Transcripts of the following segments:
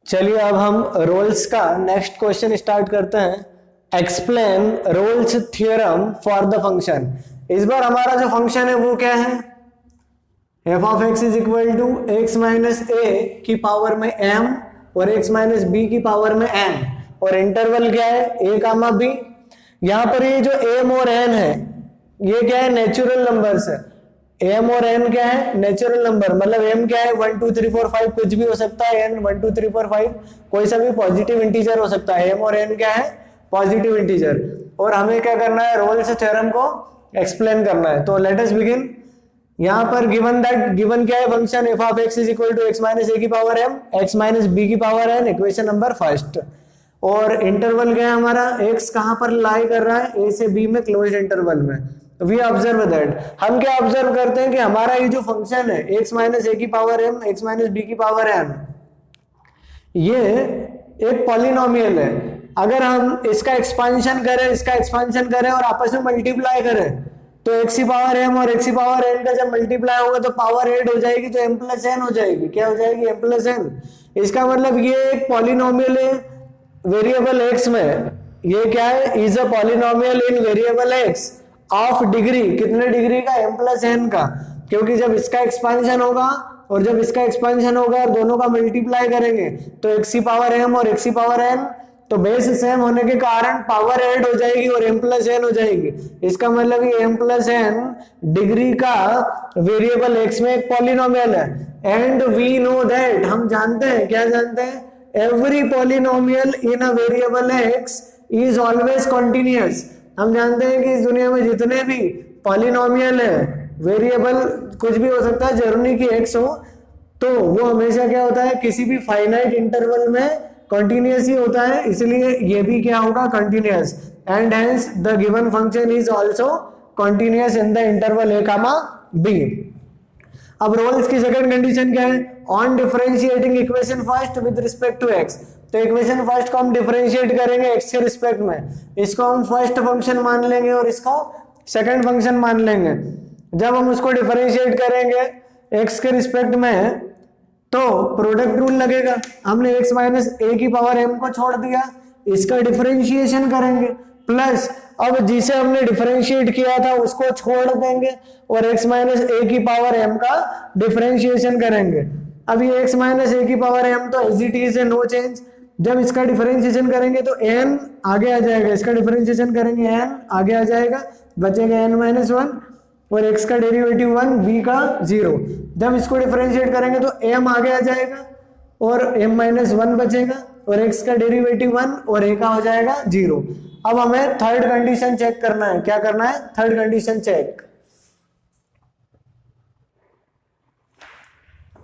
चलिए अब हम रोल्स का नेक्स्ट क्वेश्चन स्टार्ट करते हैं। Explain Rolle's theorem for the function. इस बार हमारा जो फंक्शन है वो क्या है? F of x is equal to X minus ए की पावर में एम और एक्स माइनस बी की पावर में एन, और इंटरवल क्या है? A comma B. यहां पर ये जो एम और एन है ये क्या है? नेचुरल नंबर्स है। एम और एन क्या है? Natural number. मतलब एम क्या है? 1 2 3 4 5 कुछ भी हो सकता है। एन 1 2 3 4 5 कोई सा भी पॉजिटिव इंटीजर हो सकता है। एम और एन क्या है? Positive integer. और हमें क्या करना है? रोल्स थ्योरम को एक्सप्लेन करना है। तो लेट अस बिगिन। यहां पर गिवन क्या है? Function F of x is equal to X minus ए की power M x minus B की power N, equation number first. और इंटरवल क्या है हमारा? एक्स कहां पर लाई कर रहा है? ए से बी में क्लोज्ड इंटरवल में। वी ऑब्जर्व दैट, हम क्या ऑब्जर्व करते हैं कि हमारा ये जो फंक्शन है एक्स माइनस ए की power M x minus B की पावर एन, ये एक पॉलिनोमियल है। अगर हम इसका एक्सपांशन करें और आपस में मल्टीप्लाई करें तो एक्स की पावर एम और एक्स की पावर एन का जब मल्टीप्लाई होगा तो पावर एड हो जाएगी, तो एम प्लस एन हो जाएगी। क्या हो जाएगी? M plus n. इसका मतलब ये एक पॉलिनोमियल है वेरिएबल एक्स में। ये क्या है? Is a polynomial in variable x of degree, कितने डिग्री का? एम प्लस एन का। क्योंकि जब इसका एक्सपांशन होगा और जब इसका एक्सपांशन होगा और दोनों का मल्टीप्लाई करेंगे तो एक्स की पावर एम और एक्स की पावर एन, तो बेस सेम होने के कारण पावर ऐड हो जाएगी और एम प्लस एन हो जाएगी। इसका मतलब ये एम प्लस एन डिग्री का वेरिएबल एक्स में एक पॉलिनोमियल है। एंड वी नो दैट, हम जानते हैं, क्या जानते हैं? Every polynomial in a variable x is always continuous. हम जानते हैं कि इस दुनिया में जितने भी पॉलिनोमियल है, वेरिएबल कुछ भी हो सकता है, जरूरी कि एक्स हो, तो वो हमेशा क्या होता है? किसी भी फाइनाइट इंटरवल में कंटिन्यूअस ही होता है। इसलिए ये भी क्या होगा? Continuous. And hence the given function is also continuous in the interval a comma b. अब रोल्स की सेकंड कंडीशन क्या है? On differentiating equation first with respect to x. तो इक्वेशन फर्स्ट को हम डिफरेंशिएट करेंगे एक्स के रिस्पेक्ट में। इसको हम फर्स्ट फंक्शन मान लेंगे और इसको सेकंड फंक्शन मान लेंगे। जब हम उसको डिफरेंशिएट करेंगे एक्स के रिस्पेक्ट में तो प्रोडक्ट रूल लगेगा। हमने एक्स माइनस ए की पावर एम को छोड़ दिया, इसका डिफरेंशिएशन करेंगे, प्लस अब जिसे हमने डिफरेंशिएट किया था उसको छोड़ देंगे और एक्स माइनस ए की पावर एम का डिफरेंशिएशन करेंगे। अब ये एक्स माइनस ए की पावर एम तो एज इट इज है, नो चेंज। जब इसका डिफरेंशिएशन करेंगे तो एन आगे आ जाएगा, इसका डिफरेंशिएशन करेंगे एन आगे आ जाएगा, बचेगा एन माइनस वन और x का डेरिवेटिव 1 b का 0। जब इसको डिफरेंशिएट करेंगे तो m आगे आ जाएगा और m माइनस 1 बचेगा और x का डेरिवेटिव 1 और a का हो जाएगा 0। अब हमें थर्ड कंडीशन चेक करना है। क्या करना है? Third condition check.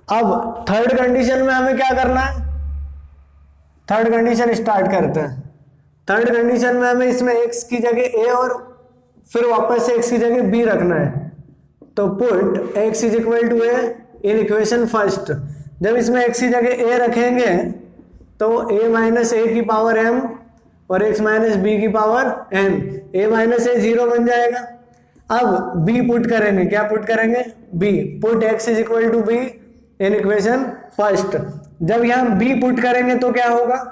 अब थर्ड कंडीशन में हमें क्या करना है? थर्ड कंडीशन स्टार्ट करते हैं। थर्ड कंडीशन में हमें इसमें x की जगह a और फिर वापस से x की जगह b रखना है। तो put x is equal to a in equation first. जब इसमें x की जगह a रखेंगे तो a माइनस ए की पावर m और x माइनस बी की पावर n, a माइनस ए 0 बन जाएगा। अब b पुट करेंगे। क्या पुट करेंगे? b put x is equal to b in equation first. जब यहाँ b पुट करेंगे तो क्या होगा?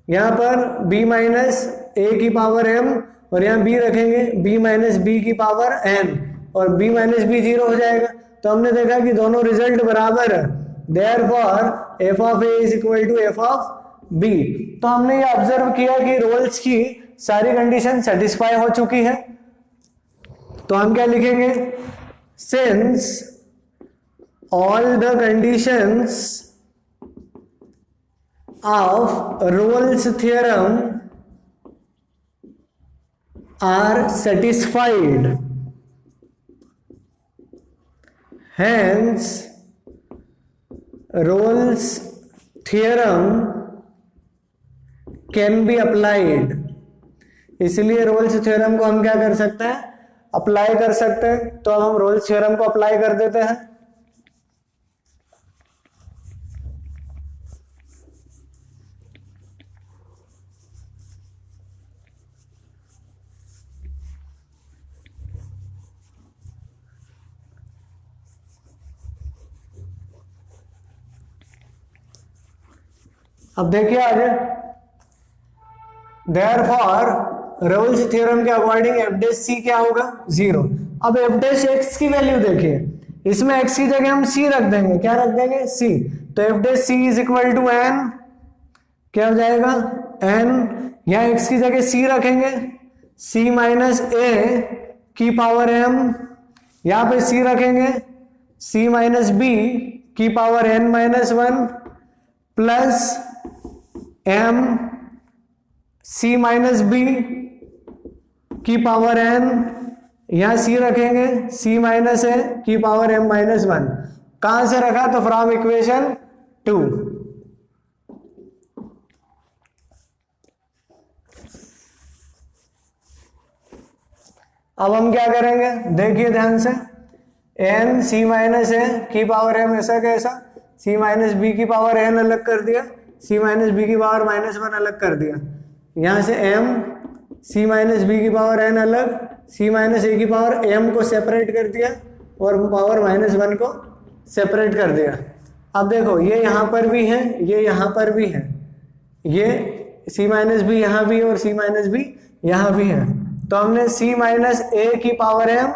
यहाँ पर b माइनस ए की पावर m और यहाँ b रखेंगे b माइनस बी की पावर n और b माइनस बी 0 हो जाएगा। तो हमने देखा कि दोनों रिजल्ट बराबर है। Therefore f of a is equal to f of b। तो हमने ये ऑब्जर्व किया कि रोल्स की सारी कंडीशन सेटिस्फाई हो चुकी है। तो हम क्या लिखेंगे? Since all the conditions of Rolle's theorem are satisfied, hence Rolle's theorem can be applied। इसलिए रोल्स थ्योरम को हम क्या कर सकते हैं? अप्लाई कर सकते हैं। तो अब हम रोल्स थ्योरम को अप्लाई कर देते हैं। अब देखिए आगे, देयरफॉर रोल्स थ्योरम के अकॉर्डिंग एफ डैश सी क्या होगा, 0। अब एफ डैश एक्स की वैल्यू देखिए, इसमें एक्स की जगह हम सी रख देंगे, क्या रख देंगे, सी। तो f dash C is equal to n, क्या हो जाएगा, एन, यहां एक्स की जगह सी रखेंगे, सी माइनस ए की पावर एम, यहां पे सी रखेंगे, सी माइनस बी की power n minus 1 plus m c minus B की पावर एन, यहां सी रखेंगे, सी माइनस ए की पावर एम माइनस 1। कहां से रखा, तो फ्रॉम इक्वेशन 2। अब हम क्या करेंगे, देखिए ध्यान से, एन सी माइनस ए की पावर एम, ऐसा कैसा, सी माइनस बी की पावर एन अलग कर दिया, सी माइनस बी की पावर माइनस 1 अलग कर दिया, यहां से एम सी माइनस बी की पावर एन अलग, सी माइनस ए की पावर एम को सेपरेट कर दिया और पावर माइनस 1 को सेपरेट कर दिया। अब देखो ये यहां पर भी है, ये यहां पर भी है, ये सी माइनस बी यहां भी है और सी माइनस बी यहां भी है। तो हमने सी माइनस ए की पावर एम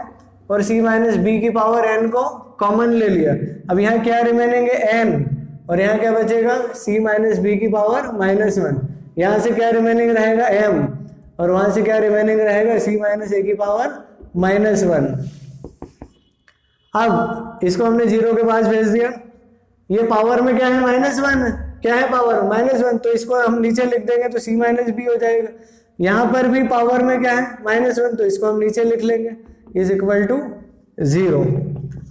और सी माइनस बी की पावर एन को कॉमन ले लिया। अब यहाँ क्या रिमेनिंग है, एन, और यहाँ क्या बचेगा, सी माइनस बी की पावर माइनस 1। यहाँ से क्या रिमेनिंग रहेगा, एम, और वहां से क्या रिमेनिंग रहेगा, सी माइनस ए की पावर माइनस 1। अब इसको हमने 0 के पास भेज दिया, ये पावर में क्या है, माइनस 1, क्या है पावर माइनस 1, तो इसको हम नीचे लिख देंगे तो सी माइनस बी हो जाएगा। यहां पर भी पावर में क्या है, माइनस 1, तो इसको हम नीचे लिख लेंगे, इज इक्वल टू 0।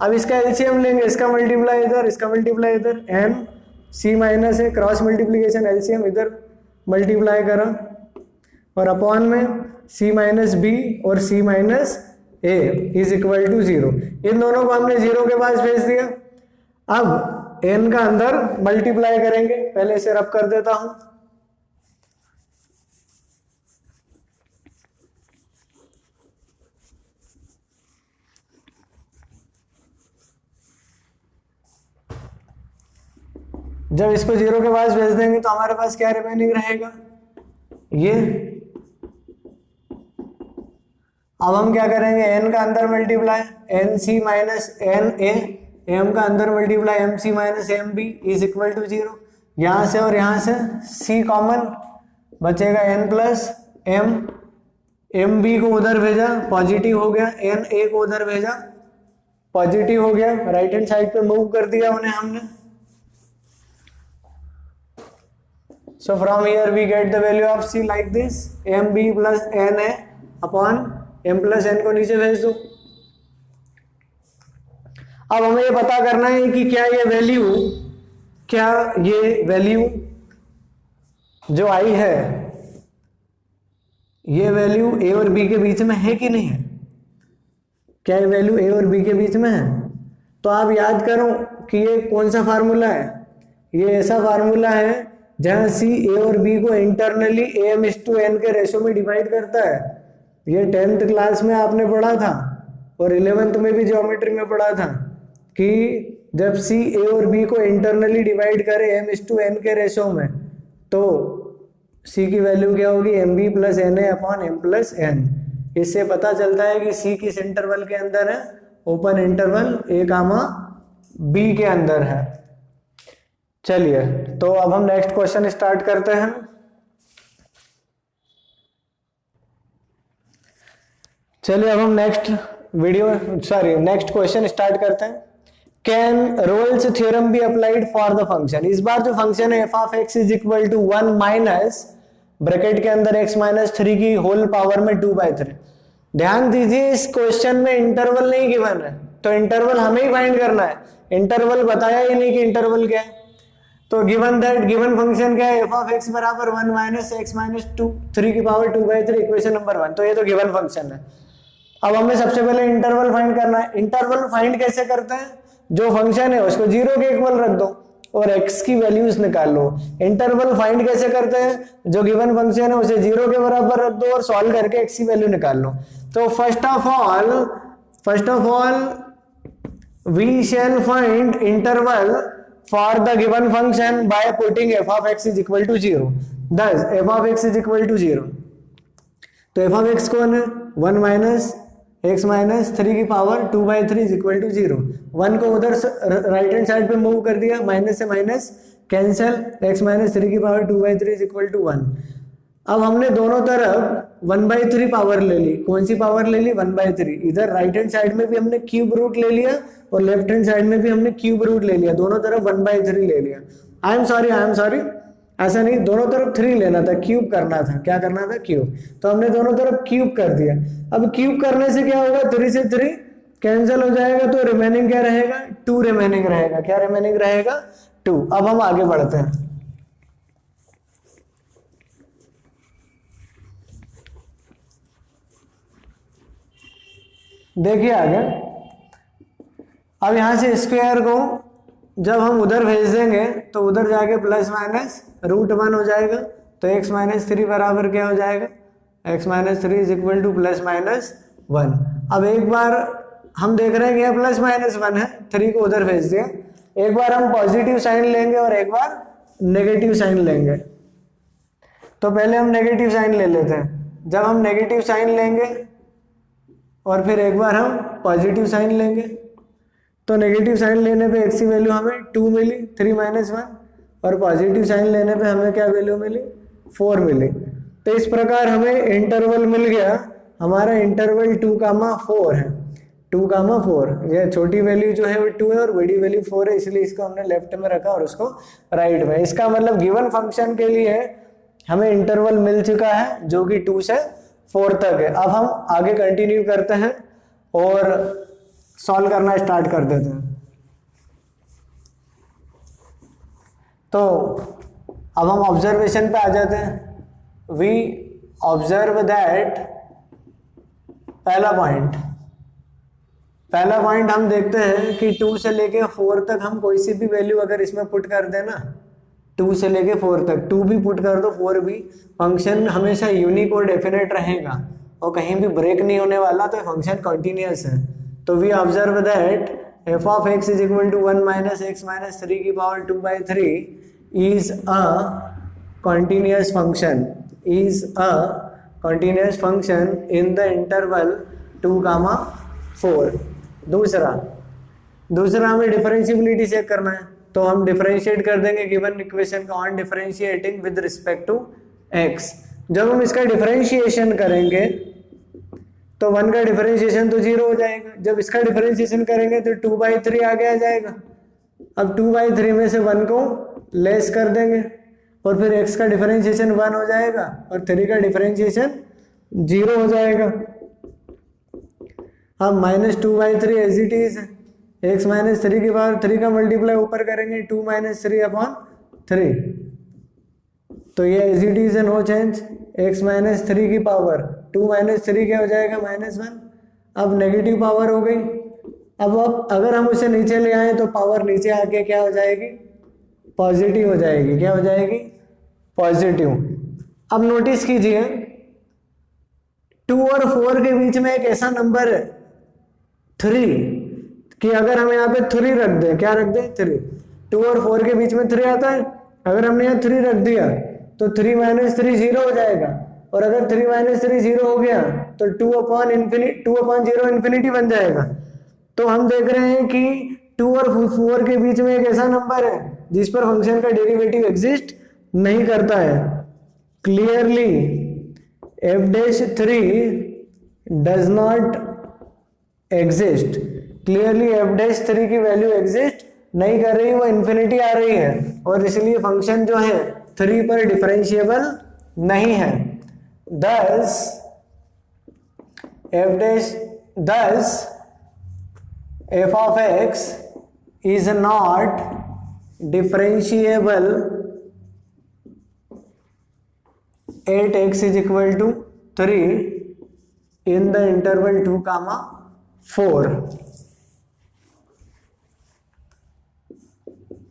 अब इसका एलसीएम लेंगे, इसका मल्टीप्लाई इधर, इसका मल्टीप्लाई इधर, एन सी माइनस है, क्रॉस मल्टीप्लीकेशन, एलसीएम इधर मल्टीप्लाई करा और अपॉन में सी माइनस बी और C minus A is equal to 0। इन दोनों को हमने 0 के पास भेज दिया। अब एन का अंदर मल्टीप्लाई करेंगे, पहले इसे रब कर देता हूं, जब इसको 0 के पास भेज देंगे तो हमारे पास क्या रिमेनिंग रहेगा, ये। अब हम क्या करेंगे, एन का अंदर multiply n C minus n a, m का अंदर multiply m c minus m b is equal to 0। यहां से और यहां से सी कॉमन बचेगा, n plus m, m b को उधर भेजा पॉजिटिव हो गया, एन ए को उधर भेजा पॉजिटिव हो गया, राइट हैंड साइड पे मूव कर दिया उन्हें हमने। So from here we get the value of C like this, mb plus na upon m plus n को नीचे भेज दो। अब हमें ये पता करना है कि क्या ये वैल्यू जो आई है, ये वैल्यू a और b के बीच में है कि नहीं है, क्या ये वैल्यू a और b के बीच में है। तो आप याद करो कि ये कौन सा फार्मूला है, ये ऐसा फार्मूला है जहां सी ए और बी को इंटरनली am/n के रेशो में डिवाइड करता है। ये 10th क्लास में आपने पढ़ा था और 11th में भी ज्योमेट्री में पढ़ा था कि जब सी ए और बी को इंटरनली डिवाइड करे m/n के रेशो में, तो सी की वैल्यू क्या होगी, mb plus na upon m plus n। इससे पता चलता है कि सी किस इंटरवल के अंदर है, open interval a comma b के अंदर है। चलिए तो अब हम नेक्स्ट क्वेश्चन स्टार्ट करते हैं। चलिए अब हम नेक्स्ट क्वेश्चन स्टार्ट करते हैं। Can Rolle's theorem be applied for the function. इस बार जो फंक्शन है F of x is equal to 1 minus bracket के अंदर x माइनस 3 की होल पावर में 2/3। ध्यान दीजिए इस क्वेश्चन में इंटरवल नहीं गिवन है, तो इंटरवल हमें ही फाइंड करना है। इंटरवल बताया ही नहीं कि इंटरवल क्या है। तो गिवन फंक्शन क्या है, एफ ऑफ एक्स बराबर 1 माइनस एक्स माइनस 3 की पावर 2/3, इक्वेशन नंबर 1। तो ये तो गिवन फंक्शन है। अब हमें सबसे पहले इंटरवल फाइंड करना है। इंटरवल फाइंड कैसे करते हैं, जो फंक्शन है उसको 0 के इक्वल रख दो और x की वैल्यूज निकाल लो। इंटरवल फाइंड कैसे करते हैं, जो गिवन फंक्शन है उसे 0 के बराबर रख दो और सॉल्व करके x की वैल्यू निकाल लो। तो first of all we shall find interval for the given function by putting f of x is equal to 0. Thus f of x is equal to 0. तो f of x कौन है? 1 minus x minus 3 की power 2/3 is equal to 0. 1 को उधर right hand side पे move कर दिया, minus से माइनस कैंसिल, x माइनस 3 की पावर 2/3 इज इक्वल टू 1. अब हमने दोनों तरफ 1/3 पावर ले ली. कौन सी पावर ले ली? 1/3. इधर राइट हैंड साइड में भी हमने क्यूब रूट ले लिया और लेफ्ट हैंड साइड में भी हमने क्यूब रूट ले लिया. दोनों तरफ 1/3 ले लिया. आई एम सॉरी, ऐसा नहीं, दोनों तरफ 3 लेना था, क्यूब करना था. क्या करना था? क्यूब. तो हमने दोनों तरफ क्यूब कर दिया. अब क्यूब करने से क्या होगा? 3 से 3 कैंसिल हो जाएगा, तो रिमेनिंग क्या रहेगा? 2 रिमेनिंग रहेगा. क्या रिमेनिंग रहेगा? 2. अब हम आगे बढ़ते हैं. देखिए आगे, अब यहां से स्क्वायर को जब हम उधर भेज देंगे तो उधर जाके प्लस माइनस √1 हो जाएगा. तो x माइनस 3 बराबर क्या हो जाएगा? x minus 3 is equal two plus minus 1. अब एक बार हम देख रहे हैं कि प्लस माइनस 1 है, 3 को उधर भेज दिया. एक बार हम पॉजिटिव साइन लेंगे और एक बार नेगेटिव साइन लेंगे. तो पहले हम नेगेटिव साइन ले लेते हैं. जब हम नेगेटिव साइन लेंगे और फिर एक बार हम पॉजिटिव साइन लेंगे, तो नेगेटिव साइन लेने पे x की वैल्यू हमें 2 मिली, 3 माइनस 1, और पॉजिटिव साइन लेने पे हमें क्या वैल्यू मिली? 4 मिली. तो इस प्रकार हमें इंटरवल मिल गया. हमारा इंटरवल 2,4 है. 2,4. ये छोटी वैल्यू जो है वो 2 है और बड़ी वैल्यू 4 है, इसलिए इसको हमने लेफ्ट में रखा और उसको राइट में. इसका मतलब गिवन फंक्शन के लिए हमें इंटरवल मिल चुका है जो कि 2 से 4 तक है. अब हम आगे कंटिन्यू करते हैं और सॉल्व करना स्टार्ट कर देते हैं. तो अब हम ऑब्जर्वेशन पे आ जाते हैं. वी ऑब्जर्व दैट पहला पॉइंट हम देखते हैं कि 2 से लेके 4 तक हम कोई सी भी वैल्यू अगर इसमें पुट कर देना, 2 से लेके 4 तक 2 भी पुट कर दो, 4 भी, फंक्शन हमेशा यूनिक और डेफिनेट रहेगा और कहीं भी ब्रेक नहीं होने वाला. तो फंक्शन कंटिन्यूअस है. तो we observe that f of x is equal to 1 minus x minus 3 की power 2/3 is a continuous function in the interval 2,4. दूसरा हमें डिफरेंशिएबिलिटी चेक करना है. तो हम डिफरेंशिएट कर देंगे गिवन इक्वेशन का on differentiating with respect to x. जब हम इसका डिफरेंशिएशन करेंगे तो 1 का डिफरेंशिएशन तो 0 हो जाएगा. जब इसका डिफरेंशिएशन करेंगे तो 2/3 आगे आ जाएगा. अब 2/3 में से 1 को लेस कर देंगे और फिर x का डिफरेंशिएशन 1 हो जाएगा और 3 का डिफरेंशिएशन 0 हो जाएगा. अब माइनस 2/3 एज इट इज है. x माइनस 3 की पावर 3 का मल्टीप्लाई ऊपर करेंगे 2 माइनस 3/3. तो ये एज इट इज है, नो चेंज. x माइनस 3 की पावर 2 माइनस 3 क्या हो जाएगा? -1. अब नेगेटिव पावर हो गई. अब अगर हम उसे नीचे ले आए तो पावर नीचे आके क्या हो जाएगी? पॉजिटिव हो जाएगी. क्या हो जाएगी? पॉजिटिव. अब नोटिस कीजिए 2 और 4 के बीच में एक ऐसा नंबर है 3 कि अगर हम यहाँ पे 3 रख दें, क्या रख दें? 3. 2 और 4 के बीच में 3 आता है. अगर हमने यहाँ 3 रख दिया तो 3 माइनस 3 0 हो जाएगा. और अगर 3 माइनस 3 0 हो गया तो 2/0 इन्फिनिटी बन जाएगा. तो हम देख रहे हैं कि 2 और 4 के बीच में एक ऐसा नंबर है जिस पर फंक्शन का डेरिवेटिव एग्जिस्ट नहीं करता है. Clearly f'3 does not exist. Clearly f'3 की वैल्यू एग्जिस्ट नहीं कर रही, वो इन्फिनिटी आ रही है और इसलिए फंक्शन जो है 3 पर डिफरेंशिएबल नहीं है. Thus f of x is not differentiable at x is equal to 3 in the interval 2,4.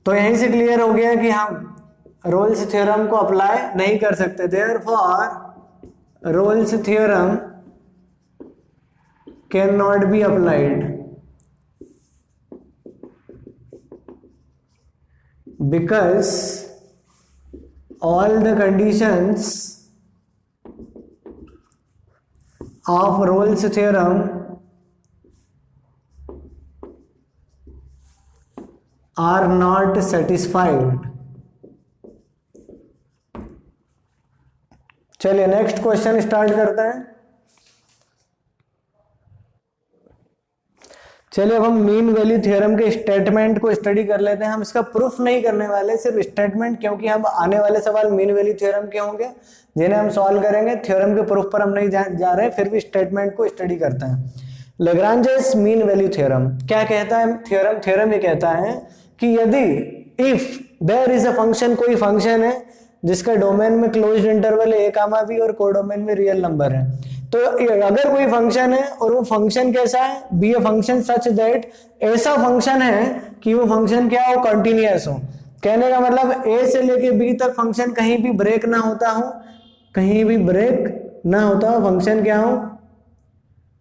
तो यहीं से क्लियर हो गया कि हम रोल्स थ्योरम को अप्लाई नहीं कर सकते. Therefore Rolle's theorem can not be applied. because all the conditions of Rolle's theorem are not satisfied. चलिए नेक्स्ट क्वेश्चन स्टार्ट करते हैं। चलिए अब हम मीन वैल्यू थ्योरम के स्टेटमेंट को स्टडी कर लेते हैं। हम इसका प्रूफ नहीं करने वाले, सिर्फ स्टेटमेंट, क्योंकि हम आने वाले सवाल मीन वैल्यू थ्योरम के होंगे जिन्हें हम सॉल्व करेंगे। थ्योरम के प्रूफ पर हम नहीं जा रहे, फिर भी स्टेटमेंट को स्टडी करते हैं। लैग्रांजेस मीन वैल्यू थ्योरम क्या कहता है? थ्योरम ये कहता है कि यदि if there is a function, कोई फंक्शन है जिसका डोमेन में क्लोज्ड इंटरवल है a कामा b और कोडोमेन में रियल नंबर है, तो अगर कोई फंक्शन है और वो फंक्शन कैसा है, be a function such that, ऐसा फंक्शन है कि वो फंक्शन क्या हो, कंटिन्यूअस हो। कहने का मतलब ए से लेके बी तक फंक्शन कहीं भी ब्रेक ना होता हो, कहीं भी ब्रेक ना होता हो, फंक्शन क्या हो,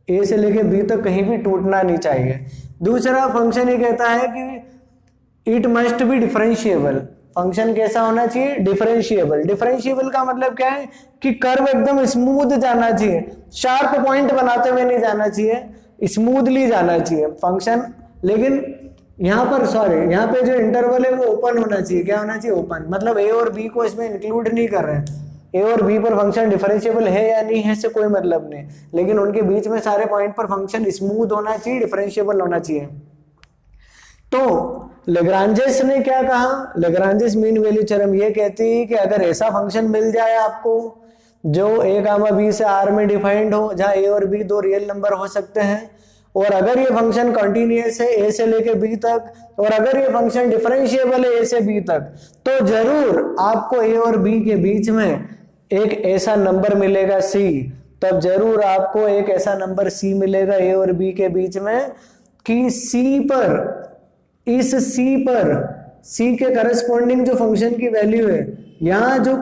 ए से लेके बी तक कहीं भी टूटना नहीं चाहिए। दूसरा फंक्शन ये कहता है कि it must be differentiable, function कैसा होना चाहिए, डिफरेंशिएबल। डिफरेंशिएबल का मतलब क्या है कि कर्व एकदम स्मूथ जाना चाहिए, शार्प पॉइंट बनाते हुए नहीं जाना चाहिए, स्मूथली जाना चाहिए फंक्शन। लेकिन यहाँ पे जो इंटरवल है वो ओपन होना चाहिए। क्या होना चाहिए, ओपन। मतलब ए और बी को इसमें इंक्लूड नहीं कर रहे हैं। ए और बी पर फंक्शन डिफरेंशिएबल है या नहीं है से कोई मतलब नहीं, लेकिन उनके बीच में सारे पॉइंट पर फंक्शन स्मूथ होना चाहिए, डिफरेंशिएबल होना चाहिए। तो लैग्रांजेस ने क्या कहा, लैग्रांजेस मीन वैल्यू थ्योरम ये कहती है कि अगर ऐसा फंक्शन मिल जाए आपको जो a कामा b से r में डिफाइंड हो, जहां a और b दो रियल नंबर हो सकते हैं, और अगर ये फंक्शन कंटिन्यूअस है a से लेके b तक, और अगर ये फंक्शन डिफरेंशिएबल है a से b तक, तो जरूर आपको a और b के बीच में एक ऐसा नंबर मिलेगा c। तब जरूर आपको एक ऐसा नंबर c मिलेगा a और b के बीच में कि c पर, इस C के करस्पॉन्डिंग जो फंक्शन की वैल्यू है, यहां जो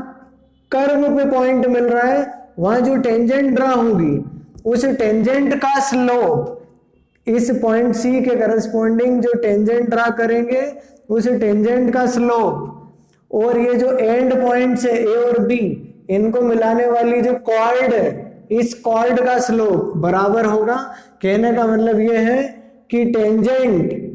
कर्व पे पॉइंट मिल रहा है वहां जो टेंजेंट ड्रा होगी, उस टेंजेंट का स्लोप, इस पॉइंट C के करस्पॉन्डिंग जो टेंजेंट ड्रा करेंगे उस टेंजेंट का स्लोप, और ये जो एंड पॉइंट्स है A और B, इनको मिलाने वाली जो कॉर्ड है, इस कॉर्ड का स्लोप बराबर होगा। कहने का मतलब ये है कि टेंजेंट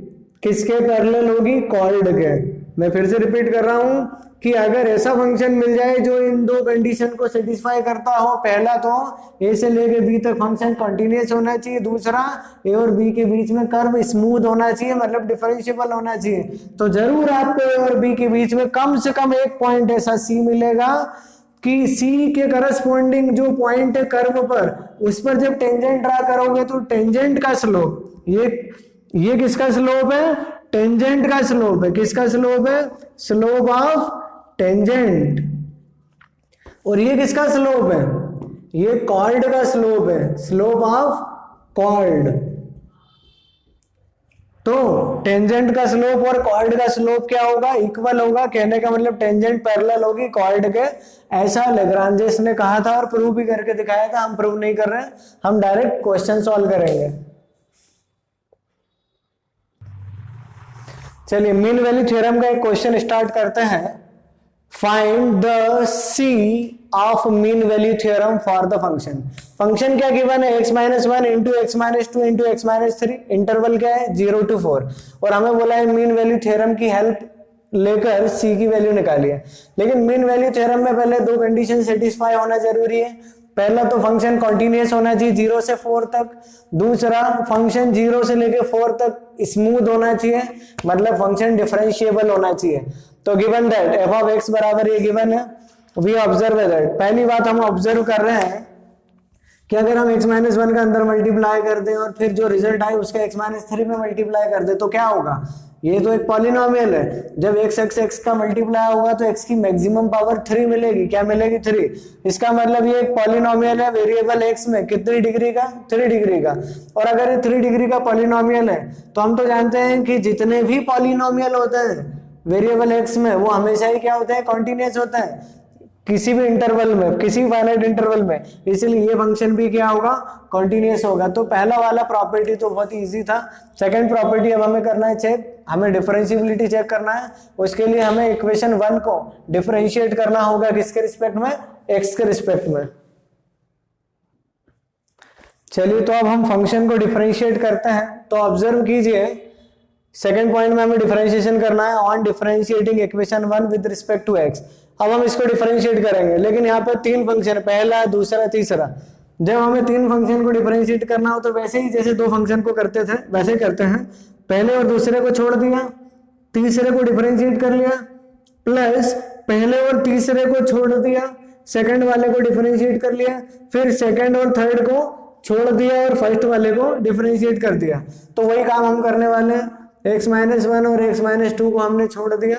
किसके पैरेलल होगी, कॉर्ड के। मैं फिर से रिपीट कर रहा हूं कि अगर ऐसा फंक्शन मिल जाए जो इन दो कंडीशन को सेटिस्फाई करता हो, पहला तो ए से लेके बी तक फंक्शन कंटिन्यूअस होना चाहिए, दूसरा ए और बी के बीच में कर्व स्मूथ होना चाहिए, मतलब डिफरेंशिएबल होना चाहिए, तो जरूर आपको ए और बी के बीच में कम से कम एक पॉइंट ऐसा सी मिलेगा कि सी के करस्पॉन्डिंग जो पॉइंट है कर्व पर, उस पर जब टेंजेंट ड्रा करोगे तो टेंजेंट का स्लोप, ये किसका स्लोप है, टेंजेंट का स्लोप है। किसका स्लोप है, स्लोप ऑफ टेंजेंट। और ये किसका स्लोप है, ये कॉर्ड का स्लोप है, स्लोप ऑफ कॉर्ड। तो टेंजेंट का स्लोप और कॉर्ड का स्लोप क्या होगा, इक्वल होगा। कहने का मतलब टेंजेंट पैरेलल होगी कॉर्ड के, ऐसा लैग्रांजेस ने कहा था और प्रूव भी करके दिखाया था। हम प्रूव नहीं कर रहे हैं, हम डायरेक्ट क्वेश्चन सॉल्व करेंगे। चलिए मीन वैल्यू थ्योरम का एक क्वेश्चन स्टार्ट करते हैं। Find the c of mean value theorem for the function. Function क्या गिवन है, x-1 into x-2 into x-3, interval क्या है 0 to 4, और हमें बोला है मीन वैल्यू थ्योरम की हेल्प लेकर c की वैल्यू निकालिए। लेकिन मीन वैल्यू थ्योरम में पहले दो कंडीशन सेटिस्फाई होना जरूरी है। पहला तो फंक्शन कॉन्टिन्यूअस होना चाहिए 0 से 4 तक, दूसरा फंक्शन 0 से लेके 4 तक स्मूथ होना चाहिए, मतलब फंक्शन डिफरेंशिएबल होना चाहिए। तो given that f of x बराबर ये गिवन है, वी ऑब्जर्व दैट। पहली बात हम ऑब्जर्व कर रहे हैं कि अगर हम x-1 का अंदर मल्टीप्लाई कर दें और फिर जो रिजल्ट आए उसका x-3 में मल्टीप्लाई कर दे तो क्या होगा, ये तो एक पॉलिनोमियल है। जब x का मल्टीप्लाई होगा तो x की मैक्सिमम पावर 3 मिलेगी। क्या मिलेगी, 3। इसका मतलब ये एक पॉलिनोमियल है वेरिएबल x में कितनी डिग्री का, 3 डिग्री का। और अगर ये 3 डिग्री का पॉलिनोमियल है तो हम तो जानते हैं कि जितने भी पॉलिनोमियल होते हैं वेरिएबल x में वो हमेशा ही क्या होते हैं, कॉन्टिन्यूअस होते हैं किसी भी इंटरवल में, किसी फाइनाइट इंटरवल में। इसलिए ये फंक्शन भी क्या होगा, कॉन्टिन्यूअस होगा। तो पहला वाला प्रॉपर्टी तो बहुत इजी था। सेकंड प्रॉपर्टी अब हमें करना है चेक, हमें डिफरेंशिएबिलिटी चेक करना है, उसके लिए हमें इक्वेशन 1 को डिफरेंशिएट करना होगा किसके रिस्पेक्ट में, x के रिस्पेक्ट में। चलिए तो अब हम फंक्शन को डिफरेंशिएट करते हैं। तो ऑब्जर्व कीजिए, सेकेंड पॉइंट में हमें डिफरेंशिएशन करना है on differentiating equation 1 with respect to x। अब हम इसको डिफरेंशिएट करेंगे, लेकिन यहाँ पर 3 फंक्शन, पहला, दूसरा, तीसरा। जब हमें 3 फंक्शन को डिफरेंशिएट करना हो तो वैसे ही जैसे 2 फंक्शन को करते थे वैसे ही करते हैं, पहले और दूसरे को छोड़ दिया, तीसरे को डिफरेंशिएट कर लिया, प्लस पहले और तीसरे को छोड़ दिया, सेकंड वाले को डिफरेंशिएट कर लिया, फिर सेकंड और थर्ड को छोड़ दिया और फर्स्ट वाले को डिफरेंशिएट कर दिया। तो वही काम हम करने वाले हैं, x माइनस 1 और x माइनस 2 को हमने छोड़ दिया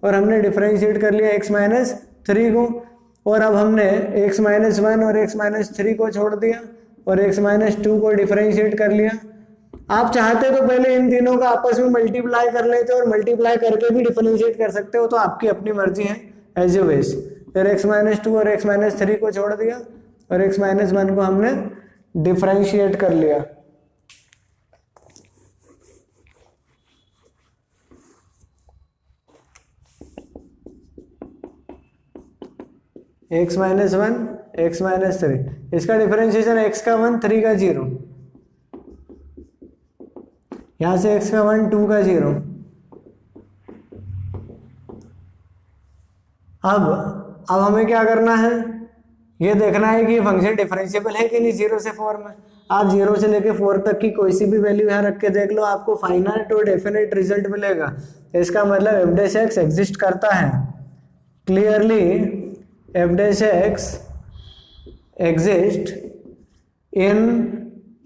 और हमने डिफरेंशिएट कर लिया x माइनस 3 को, और अब हमने x माइनस 1 और x माइनस 3 को छोड़ दिया और x माइनस 2 को डिफरेंशिएट कर लिया। आप चाहते तो पहले इन तीनों का आपस में मल्टीप्लाई कर लेते और मल्टीप्लाई करके भी डिफरेंशिएट कर सकते हो, तो आपकी अपनी मर्जी है, एज यू विश। फिर x माइनस 2 और x माइनस 3 को छोड़ दिया और x माइनस 1 को हमने डिफरेंशिएट कर लिया। x माइनस 1, x माइनस 3, इसका डिफरेंशिएशन x का 1, 3 का 0, यहां से x का 1, 2 का 0। अब हमें क्या करना है, ये देखना है कि फंक्शन डिफरेंशिएबल है कि नहीं 0 से 4 में। आप 0 से लेके 4 तक की कोई सी भी वैल्यू यहाँ रख के देख लो, आपको फाइनाइट और डेफिनेट रिजल्ट मिलेगा। इसका मतलब एफ डैश एक्स एग्जिस्ट करता है, clearly F dash x exist in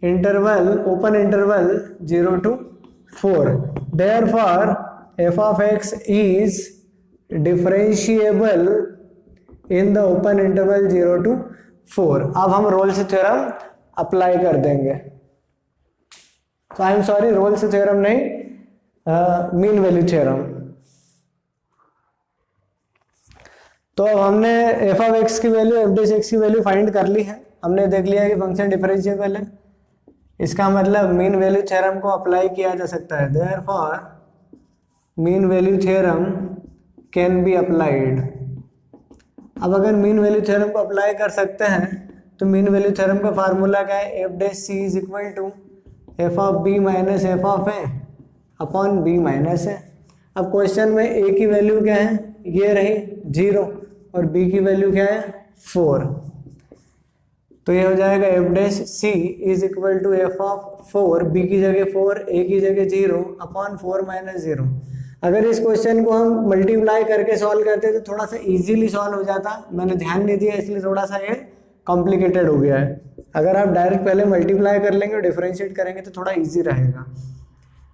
interval, open interval 0 to 4, therefore f of x is differentiable in the open interval 0 to 4। अब हम रोल्स थ्योरम अप्लाई कर देंगे। तो I am sorry, Rolle's theorem नहीं, mean value theorem. तो अब हमने F of x की वैल्यू, एफ डैश एक्स की वैल्यू फाइंड कर ली है, हमने देख लिया है कि फंक्शन डिफरेंशिएबल है। इसका मतलब मीन वैल्यू थ्योरम को अप्लाई किया जा सकता है, therefore mean value theorem can be applied. अब अगर मीन वैल्यू थ्योरम को अप्लाई कर सकते हैं तो मीन वैल्यू थ्योरम का फार्मूला क्या है, F dash C is equal to F of B minus F of A upon B minus A. अब क्वेश्चन में ए की वैल्यू क्या है, ये रही 0, और बी की वैल्यू क्या है 4, तो ये हो जाएगा f dash C is equal to F of 4, b की जगह 4, ए की जगह 0 अपॉन 4 माइनस 0। अगर इस क्वेश्चन को हम मल्टीप्लाई करके सॉल्व करते तो थोड़ा सा इजीली सॉल्व हो जाता, मैंने ध्यान नहीं दिया इसलिए थोड़ा सा ये कॉम्प्लिकेटेड हो गया है। अगर आप डायरेक्ट पहले मल्टीप्लाई कर लेंगे और डिफरेंशिएट करेंगे तो थोड़ा इजी रहेगा।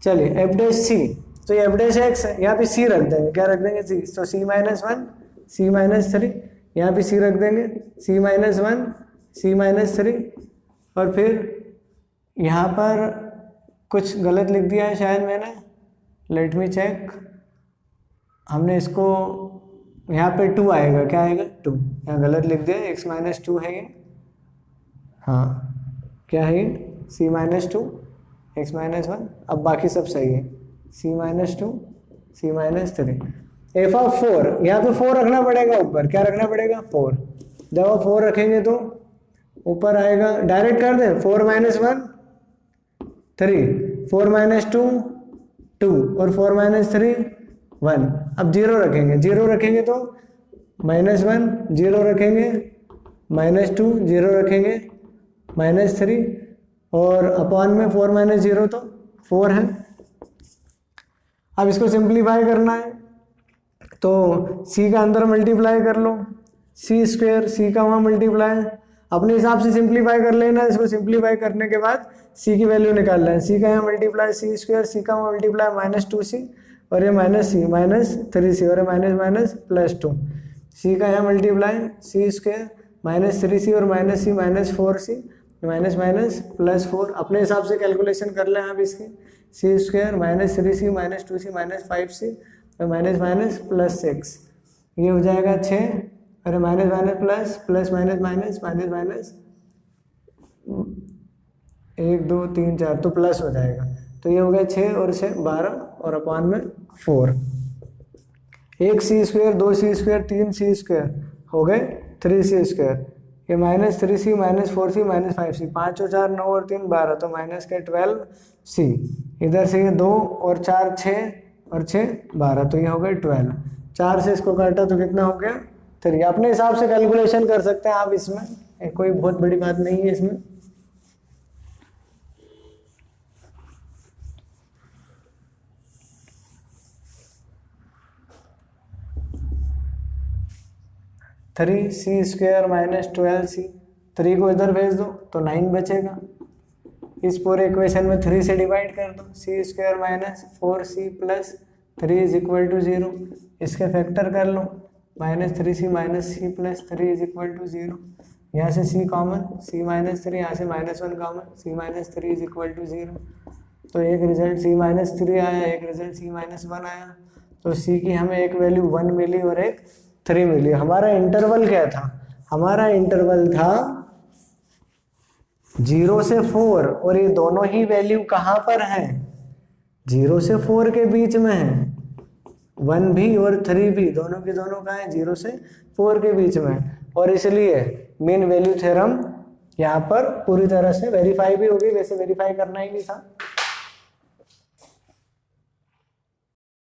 चलिए एफ डैश सी, तो ये एफ डैश एक्स है, यहाँ पे सी रख देंगे, क्या रख देंगे सी, तो सी माइनस 1, सी माइनस 3, यहाँ पे सी रख देंगे, सी माइनस 1, सी माइनस 3, और फिर यहाँ पर कुछ गलत लिख दिया है शायद मैंने, लेट मी चेक। हमने इसको यहाँ पे 2 आएगा, क्या आएगा 2, यहाँ गलत लिख दिया, x माइनस 2 है ये, हाँ क्या है ये c माइनस 2, x माइनस 1, अब बाकी सब सही है, c minus 2, c minus 3, F of 4, यहाँ पे 4 रखना पड़ेगा ऊपर, क्या रखना पड़ेगा 4, जब आप 4 रखेंगे तो ऊपर आएगा, डायरेक्ट कर दें 4 माइनस 1 3, 4 माइनस 2 2, और 4 माइनस 3 1। अब 0 रखेंगे, 0 रखेंगे तो माइनस 1, 0 रखेंगे माइनस 2, 0 रखेंगे माइनस 3, और अपॉन में 4 माइनस 0 तो 4 है। अब इसको सिंप्लीफाई करना है तो c का अंदर मल्टीप्लाई कर लो, c स्क्वायर, c का वहाँ मल्टीप्लाई, अपने हिसाब से सिंप्लीफाई कर लेना। इसको सिंप्लीफाई करने के बाद c की वैल्यू निकालना है, c का यहाँ मल्टीप्लाई c स्क्वायर, c का वहाँ मल्टीप्लाई माइनस 2c, और ये माइनस सी माइनस 3c, और ये माइनस माइनस प्लस 2, c का यहाँ multiply c square minus 3c और minus c minus 4c, minus minus plus 4। अपने हिसाब से कैलकुलेशन कर लें आप इसकी, c square minus 3c minus 2c minus 5c और माइनस माइनस प्लस 6, ये हो जाएगा 6, और minus minus plus, plus minus minus, minus minus 1 2 3 4, तो प्लस हो जाएगा, तो ये हो गया 6 और 6 12 और अपॉन में 4। एक सी स्क्वायर, 2c², 3c² हो गए 3c²। ये -3c -4c -5c, 5 और 4 9 और 3 12, तो माइनस के 12c। इधर से ये 2 और 4 6 और 6 12, तो ये हो गए 12। 4 से इसको काटा तो कितना हो गया 3। अपने हिसाब से कैलकुलेशन कर सकते हैं आप, इसमें कोई बहुत बड़ी बात नहीं है इसमें। थ्री सी स्क्वायर -12c, 3 को इधर भेज दो तो 9 बचेगा। इस पूरे इक्वेशन में 3 से डिवाइड कर दो, c² -4c + 3 = 0। इसके फैक्टर कर लो, -3c -c + 3 = 0। यहाँ से c कॉमन, c -3, यहाँ से -1 कॉमन, c -3 = 0। तो एक रिजल्ट c -3 आया, एक रिजल्ट c -1 आया। तो c की हमें एक वैल्यू 1 मिली और एक 3 मिली। हमारा इंटरवल क्या था? हमारा इंटरवल था 0 से 4, और ये दोनों ही वैल्यू कहाँ पर है? 0 से 4 के बीच में है। 1 भी और 3 भी, दोनों के दोनों कहाँ है? 0 से 4 के बीच में। और इसलिए मीन वैल्यू थ्योरम यहाँ पर पूरी तरह से वेरीफाई भी होगी। वैसे वेरीफाई करना ही नहीं था,